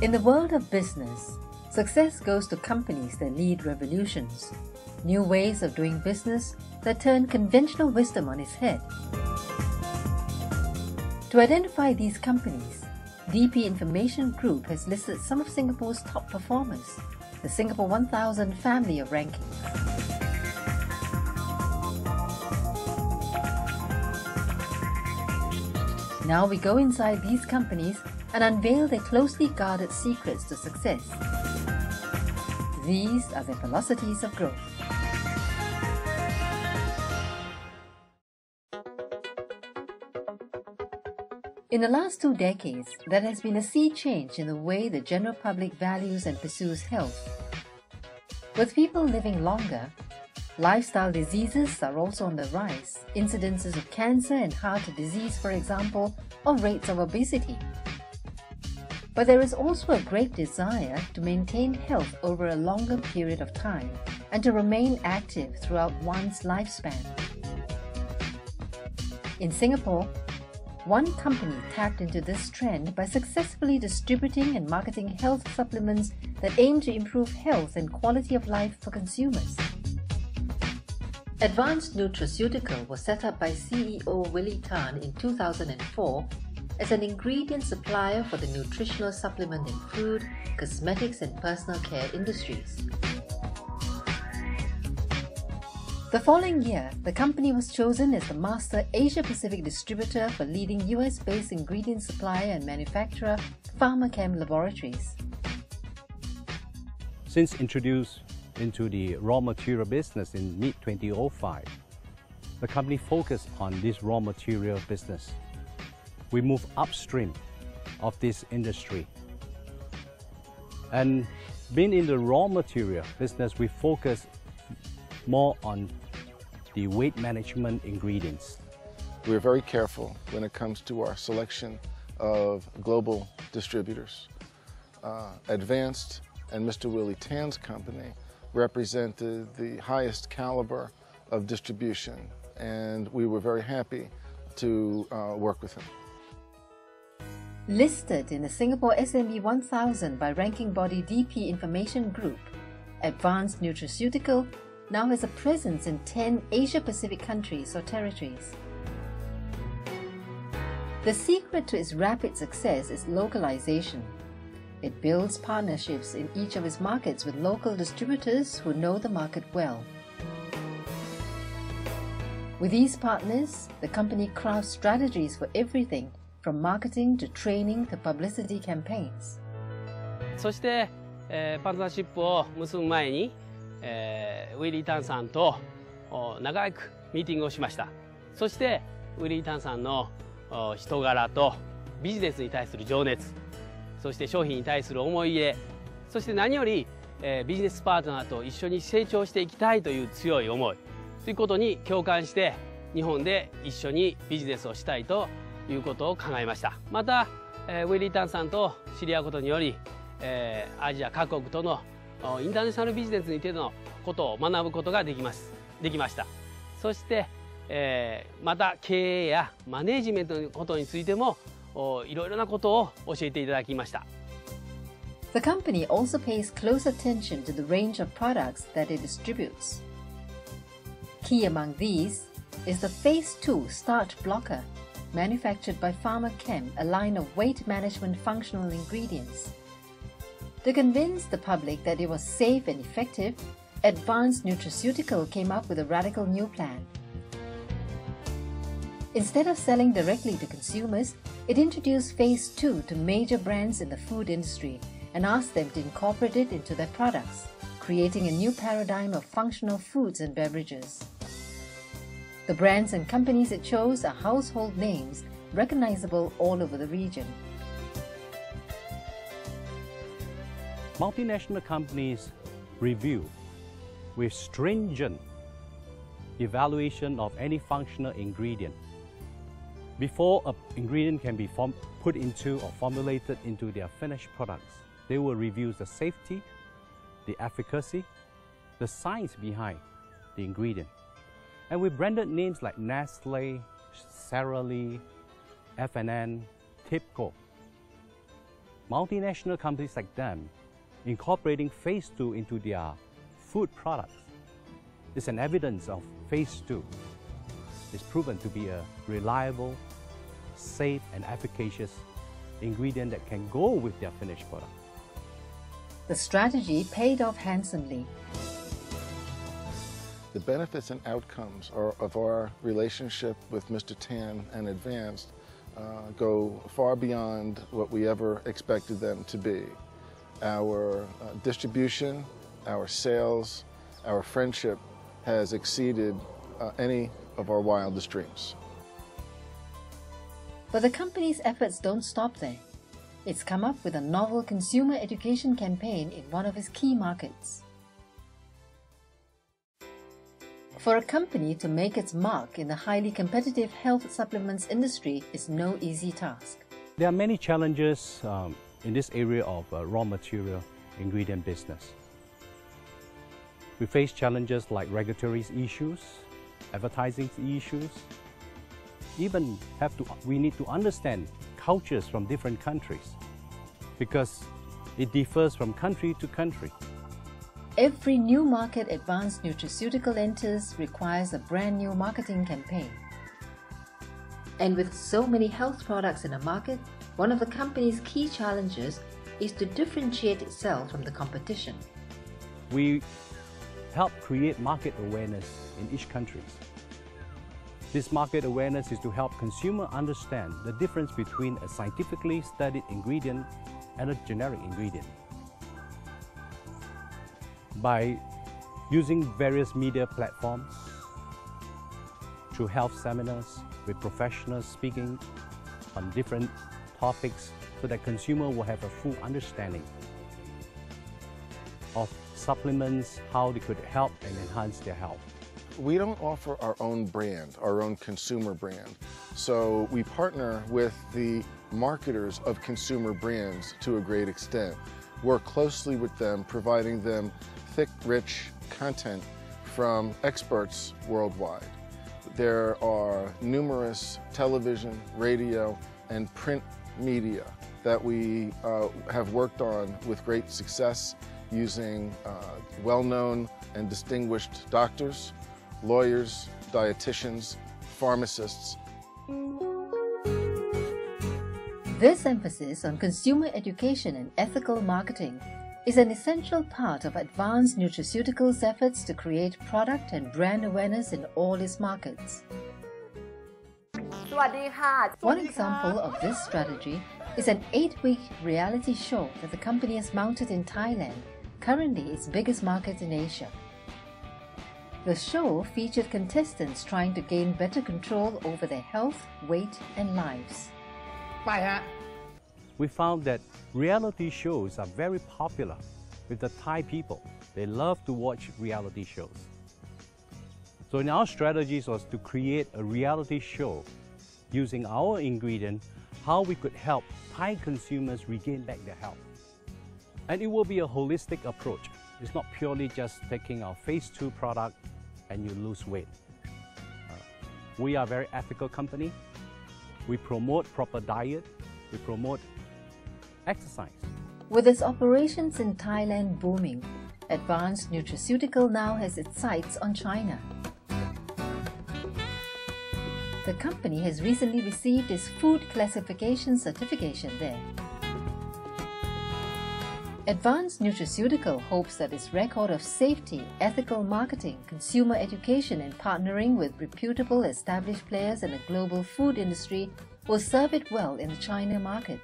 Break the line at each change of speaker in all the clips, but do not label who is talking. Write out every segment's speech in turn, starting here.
In the world of business, success goes to companies that lead revolutions, new ways of doing business that turn conventional wisdom on its head. To identify these companies, DP Information Group has listed some of Singapore's top performers, the Singapore 1000 family of rankings. Now we go inside these companies and unveil their closely guarded secrets to success. These are the velocities of growth. In the last 2 decades, there has been a sea change in the way the general public values and pursues health. With people living longer, lifestyle diseases are also on the rise. Incidences of cancer and heart disease, for example, or rates of obesity. But there is also a great desire to maintain health over a longer period of time and to remain active throughout one's lifespan. In Singapore, one company tapped into this trend by successfully distributing and marketing health supplements that aim to improve health and quality of life for consumers. Advanced Nutraceutical was set up by CEO Willie Tan in 2004 as an ingredient supplier for the nutritional supplement in food, cosmetics and personal care industries. The following year, the company was chosen as the master Asia-Pacific distributor for leading US-based ingredient supplier and manufacturer Pharmachem Laboratories.
Since introduced into the raw material business in mid-2005, the company focused on this raw material business. We move upstream of this industry. And being in the raw material business, we focus more on the weight management ingredients.
We're very careful when it comes to our selection of global distributors. Advanced and Mr. Willie Tan's company represented the highest caliber of distribution, and we were very happy to work with him.
Listed in the Singapore SME 1000 by ranking body DP Information Group, Advanced Nutraceutical now has a presence in 10 Asia-Pacific countries or territories. The secret to its rapid success is localization. It builds partnerships in each of its markets with local distributors who know the market well. With these partners, the company crafts strategies for everything from marketing to training to publicity campaigns.
そして、パートナーシップを結ぶ前に、ウィリー・タンさんと長くミーティングをしました。そしてウィリー・タンさんの人柄とビジネスに対する情熱、そして商品に対する思い入れ、そして何より、ビジネスパートナーと一緒に成長していきたいという強い思いということに共感して日本で一緒にビジネスをしたいということを考えました。また、ウィリー・タンさんと知り合うことにより、アジア各国とのインターナショナルビジネスについてのことを学ぶことができました。そして、また経営やマネジメントのことについてもいろいろなことを教えていただきました。
The company also pays close attention to the range of products that it distributes. Key among these is the Phase 2 starch blocker, manufactured by Pharmachem, a line of weight management functional ingredients. To convince the public that it was safe and effective, Advanced Nutraceutical came up with a radical new plan. Instead of selling directly to consumers, it introduced Phase 2 to major brands in the food industry and asked them to incorporate it into their products, creating a new paradigm of functional foods and beverages. The brands and companies it chose are household names, recognizable all over the region.
Multinational companies review with stringent evaluation of any functional ingredient. Before an ingredient can be put into or formulated into their finished products, they will review the safety, the efficacy, the science behind the ingredient. And with branded names like Nestle, Sara Lee, F&N, Tipco, multinational companies like them incorporating phase 2 into their food products is an evidence of phase 2. It's proven to be a reliable, safe and efficacious ingredient that can go with their finished product.
The strategy paid off handsomely.
The benefits and outcomes of our relationship with Mr. Tan and Advanced go far beyond what we ever expected them to be. Our distribution, our sales, our friendship has exceeded any of our wildest dreams.
But the company's efforts don't stop there. It's come up with a novel consumer education campaign in one of its key markets. For a company to make its mark in the highly competitive health supplements industry is no easy task.
There are many challenges in this area of raw material ingredient business. We face challenges like regulatory issues, advertising issues, even we need to understand cultures from different countries because it differs from country to country.
Every new market Advanced Nutraceutical enters requires a brand new marketing campaign. And with so many health products in the market, one of the company's key challenges is to differentiate itself from the competition.
We help create market awareness in each country. This market awareness is to help consumers understand the difference between a scientifically studied ingredient and a generic ingredient. By using various media platforms, through health seminars with professionals speaking on different topics so that consumers will have a full understanding of supplements, how they could help and enhance their health.
We don't offer our own brand, our own consumer brand. So we partner with the marketers of consumer brands to a great extent. Work closely with them, providing them thick, rich content from experts worldwide. There are numerous television, radio, and print media that we have worked on with great success using well-known and distinguished doctors, lawyers, dietitians, pharmacists.
This emphasis on consumer education and ethical marketing is an essential part of Advanced Nutraceutical's efforts to create product and brand awareness in all its markets. One example of this strategy is an 8-week reality show that the company has mounted in Thailand, currently its biggest market in Asia. The show featured contestants trying to gain better control over their health, weight, and lives.
We found that reality shows are very popular with the Thai people. They love to watch reality shows. So in our strategies was to create a reality show using our ingredient, how we could help Thai consumers regain back their health. And it will be a holistic approach. It's not purely just taking our phase 2 product and you lose weight. We are a very ethical company. We promote proper diet. We promote exercise.
With its operations in Thailand booming, Advanced Nutraceutical now has its sights on China. The company has recently received its food classification certification there. Advanced Nutraceutical hopes that its record of safety, ethical marketing, consumer education and partnering with reputable established players in the global food industry will serve it well in the China market.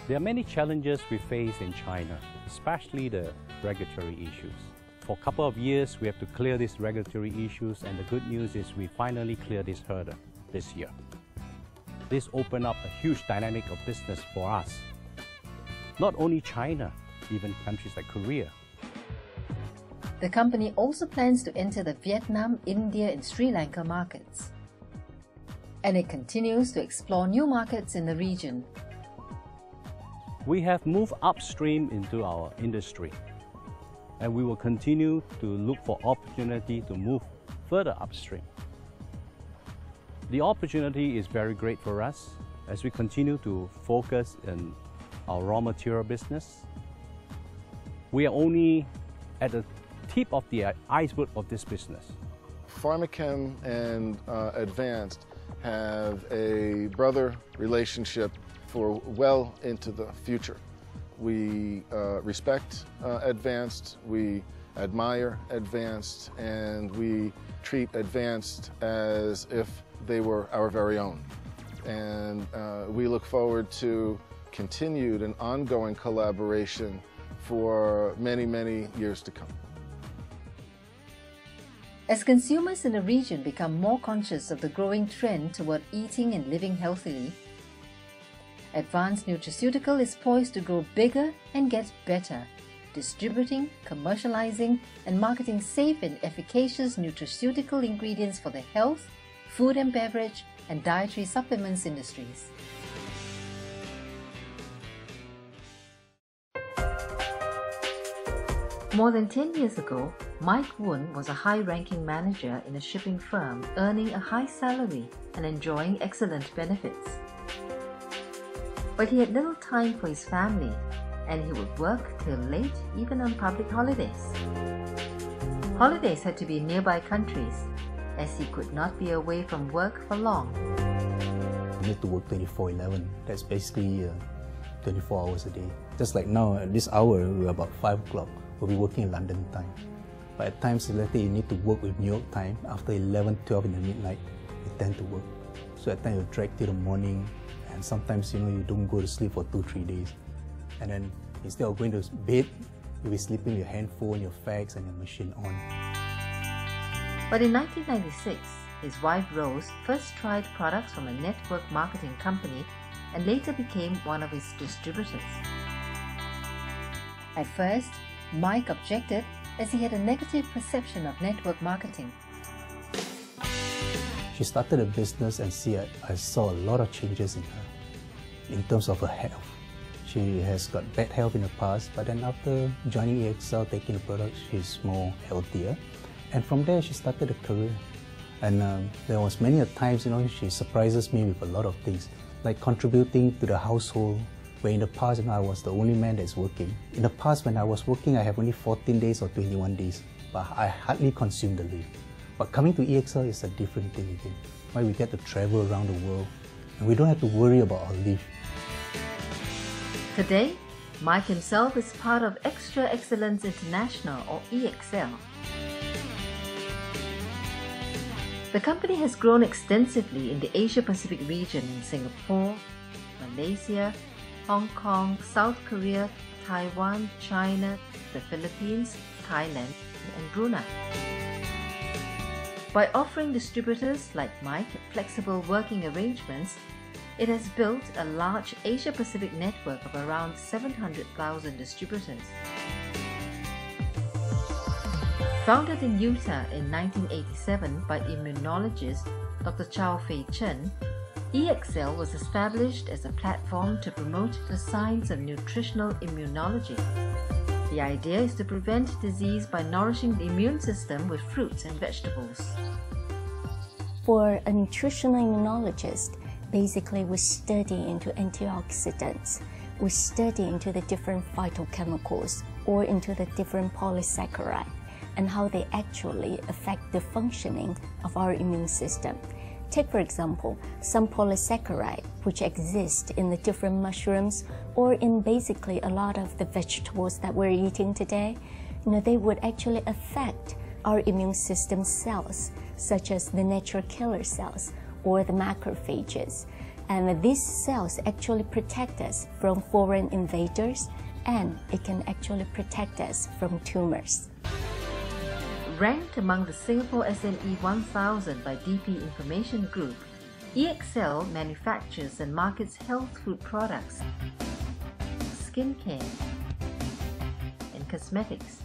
There are many challenges we face in China, especially the regulatory issues. For a couple of years, we have to clear these regulatory issues, and the good news is we finally cleared this hurdle this year. This opened up a huge dynamic of business for us. Not only China, even countries like Korea.
The company also plans to enter the Vietnam, India and Sri Lanka markets. And it continues to explore new markets in the region.
We have moved upstream into our industry, and we will continue to look for opportunity to move further upstream. The opportunity is very great for us as we continue to focus in our raw material business, we are only at the tip of the iceberg of this business.
Pharmachem and Advanced have a brother relationship for well into the future. We respect Advanced, we admire Advanced, and we treat Advanced as if they were our very own. And we look forward to continued and ongoing collaboration for many, many years to come.
As consumers in the region become more conscious of the growing trend toward eating and living healthily, Advanced Nutraceutical is poised to grow bigger and get better, distributing, commercializing, and marketing safe and efficacious nutraceutical ingredients for the health, food and beverage, and dietary supplements industries. More than 10 years ago, Mike Woon was a high-ranking manager in a shipping firm, earning a high salary and enjoying excellent benefits. But he had little time for his family, and he would work till late, even on public holidays. Holidays had to be in nearby countries, as he could not be away from work for long.
You need to work 24/11. That's basically 24 hours a day. Just like now, at this hour, we're about 5 o'clock. We'll be working in London time. But at times, let's say you need to work with New York time, after 11, 12 in the midnight, you tend to work. So at times, you drag till the morning, and sometimes, you don't go to sleep for 2-3 days. And then, instead of going to bed, you'll be sleeping with your handphone, your fax, and your machine on.
But in 1996, his wife Rose first tried products from a network marketing company and later became one of his distributors. At first, Mike objected as he had a negative perception of network marketing.
She started a business and I saw a lot of changes in her in terms of her health. She has got bad health in the past, but then after joining EXL, taking the products, she's more healthier. And from there, she started a career. And there was many a times, she surprises me with a lot of things, like contributing to the household, where in the past, I was the only man that's working. In the past, when I was working, I have only 14 days or 21 days, but I hardly consume the leave. But coming to EXL is a different thing again, where we get to travel around the world, and we don't have to worry about our leave.
Today, Mike himself is part of Extra Excellence International, or EXL. The company has grown extensively in the Asia-Pacific region in Singapore, Malaysia, Hong Kong, South Korea, Taiwan, China, the Philippines, Thailand, and Brunei. By offering distributors like Mike flexible working arrangements, it has built a large Asia-Pacific network of around 700,000 distributors. Founded in Utah in 1987 by immunologist Dr. Chow Fei Chen, EXL was established as a platform to promote the science of nutritional immunology. The idea is to prevent disease by nourishing the immune system with fruits and vegetables.
For a nutritional immunologist, basically we study into antioxidants, we study into the different phytochemicals or into the different polysaccharides and how they actually affect the functioning of our immune system. Take, for example, some polysaccharide which exist in the different mushrooms or in basically a lot of the vegetables that we're eating today. They would actually affect our immune system cells, such as the natural killer cells or the macrophages. And these cells actually protect us from foreign invaders, and it can actually protect us from tumors.
Ranked among the Singapore SME 1000 by DP Information Group, EXL manufactures and markets health food products, skincare, and cosmetics.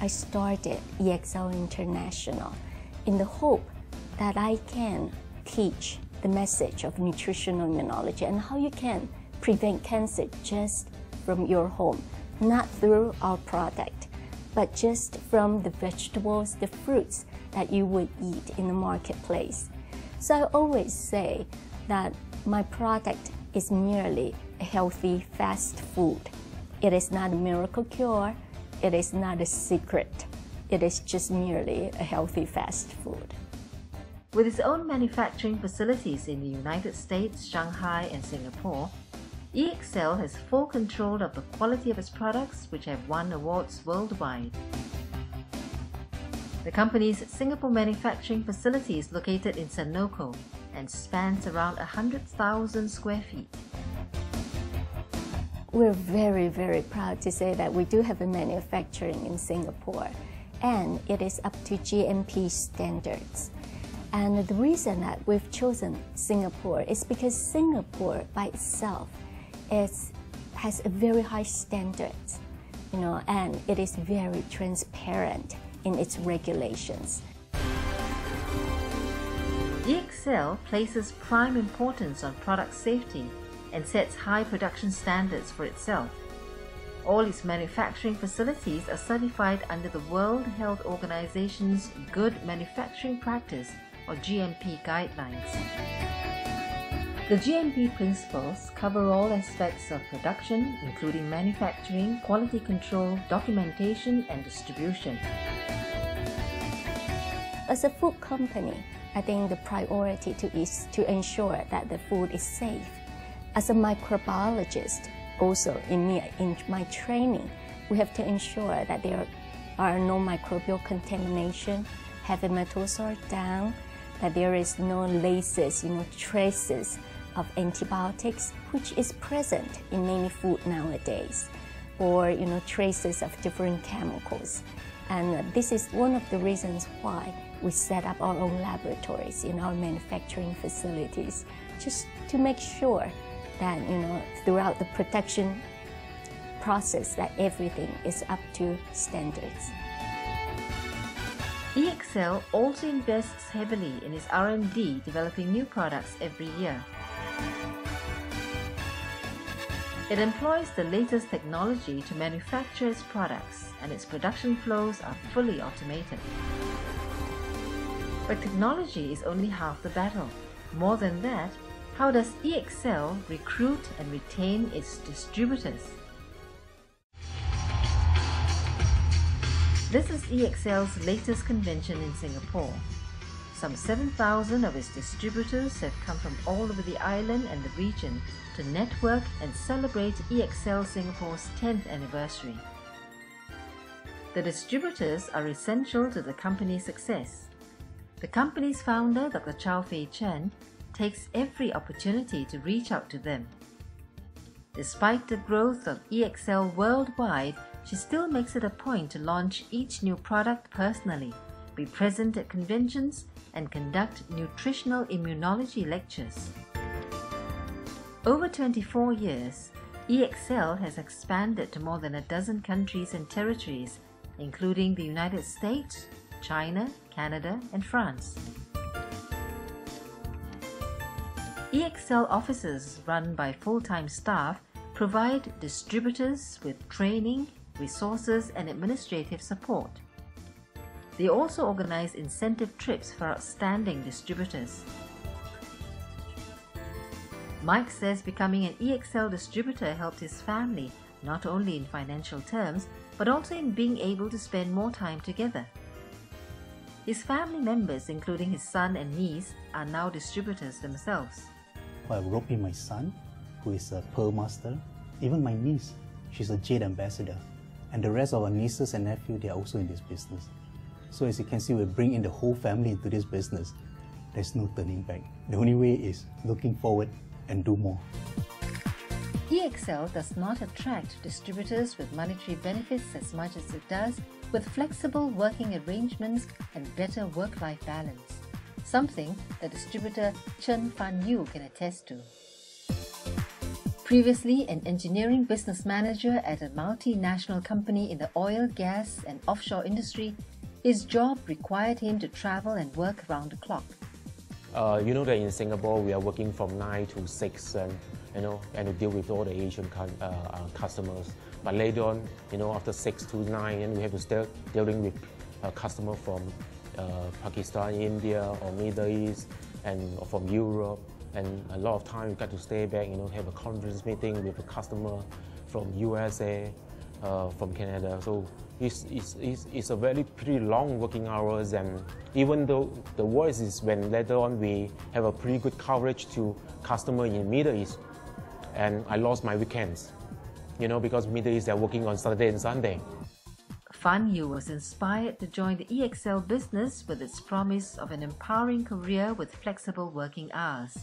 I started EXL International in the hope that I can teach the message of nutritional immunology and how you can prevent cancer just from your home. Not through our product, but just from the vegetables, the fruits that you would eat in the marketplace. So I always say that my product is merely a healthy fast food. It is not a miracle cure. It is not a secret. It is just merely a healthy fast food.
With its own manufacturing facilities in the United States, Shanghai and Singapore, EXL has full control of the quality of its products, which have won awards worldwide. The company's Singapore manufacturing facility is located in Senoko and spans around 100,000 square feet.
We're very, very proud to say that we do have a manufacturing in Singapore, and it is up to GMP standards. And the reason that we've chosen Singapore is because Singapore by itself has a very high standards, and it is very transparent in its regulations.
EXL places prime importance on product safety and sets high production standards for itself. All its manufacturing facilities are certified under the World Health Organization's Good Manufacturing Practice or GMP guidelines. The GMP principles cover all aspects of production, including manufacturing, quality control, documentation, and distribution.
As a food company, I think the priority is to ensure that the food is safe. As a microbiologist, also in my training, we have to ensure that there are no microbial contamination, heavy metals are down, that there is no laces, traces of antibiotics, which is present in many food nowadays, or traces of different chemicals. And this is one of the reasons why we set up our own laboratories in our manufacturing facilities, just to make sure that throughout the production process that everything is up to standards.
EXL also invests heavily in its R&D, developing new products every year. It employs the latest technology to manufacture its products, and its production flows are fully automated. But technology is only half the battle. More than that, how does EXL recruit and retain its distributors? This is EXL's latest convention in Singapore. Some 7,000 of its distributors have come from all over the island and the region to network and celebrate EXL Singapore's 10th anniversary. The distributors are essential to the company's success. The company's founder, Dr. Chow Fei Chen, takes every opportunity to reach out to them. Despite the growth of EXL worldwide, she still makes it a point to launch each new product personally, be present at conventions, and conduct nutritional immunology lectures. Over 24 years, EXL has expanded to more than a dozen countries and territories, including the United States, China, Canada, and France. EXL offices run by full-time staff provide distributors with training, resources, and administrative support. They also organize incentive trips for outstanding distributors. Mike says becoming an EXL distributor helped his family not only in financial terms, but also in being able to spend more time together. His family members, including his son and niece, are now distributors themselves.
I wrote in my son, who is a Pearl Master, even my niece, she's a Jade Ambassador, and the rest of our nieces and nephews, they are also in this business. So as you can see, we bring in the whole family into this business. There's no turning back. The only way is looking forward and do more.
EXL does not attract distributors with monetary benefits as much as it does with flexible working arrangements and better work-life balance, something that distributor Chen Fan Yu can attest to. Previously an engineering business manager at a multinational company in the oil, gas and offshore industry, his job required him to travel and work around the clock.
You know that in Singapore we are working from 9 to 6, and and to deal with all the Asian customers. But later on, after 6 to 9, and we have to start dealing with a customer from Pakistan, India, or Middle East, and from Europe. And a lot of time we got to stay back, have a conference meeting with a customer from USA, from Canada. So it's a very pretty long working hours, and even though the worst is when later on we have a pretty good coverage to customer in Middle East, and I lost my weekends, because Middle East are working on Saturday and Sunday.
Fan Yu was inspired to join the EXL business with its promise of an empowering career with flexible working hours.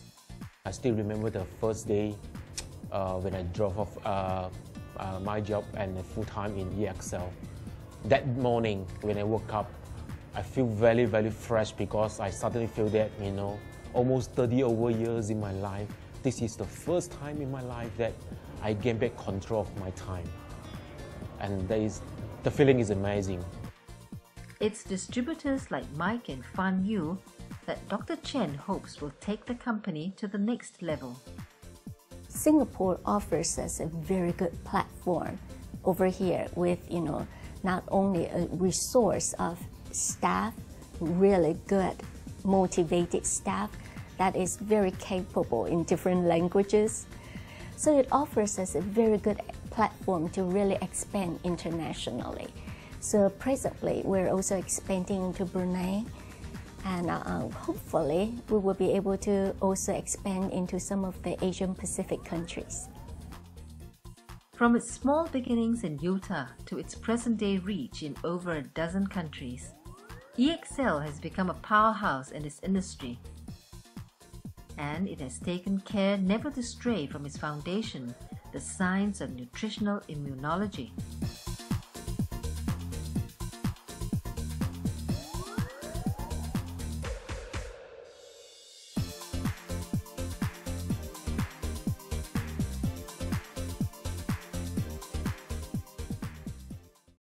I still remember the first day when I drove off my job and full-time in EXL. That morning when I woke up, I feel very, very fresh because I suddenly feel that, almost 30 over years in my life, this is the first time in my life that I gain back control of my time. And the feeling is amazing.
It's distributors like Mike and Fan Yu that Dr. Chen hopes will take the company to the next level.
Singapore offers us a very good platform over here with, not only a resource of staff, really good, motivated staff that is very capable in different languages. So it offers us a very good platform to really expand internationally. So presently, we're also expanding into Brunei, and hopefully we will be able to also expand into some of the Asian Pacific countries.
From its small beginnings in Utah to its present-day reach in over a dozen countries, EXL has become a powerhouse in its industry, and it has taken care never to stray from its foundation, the science of nutritional immunology.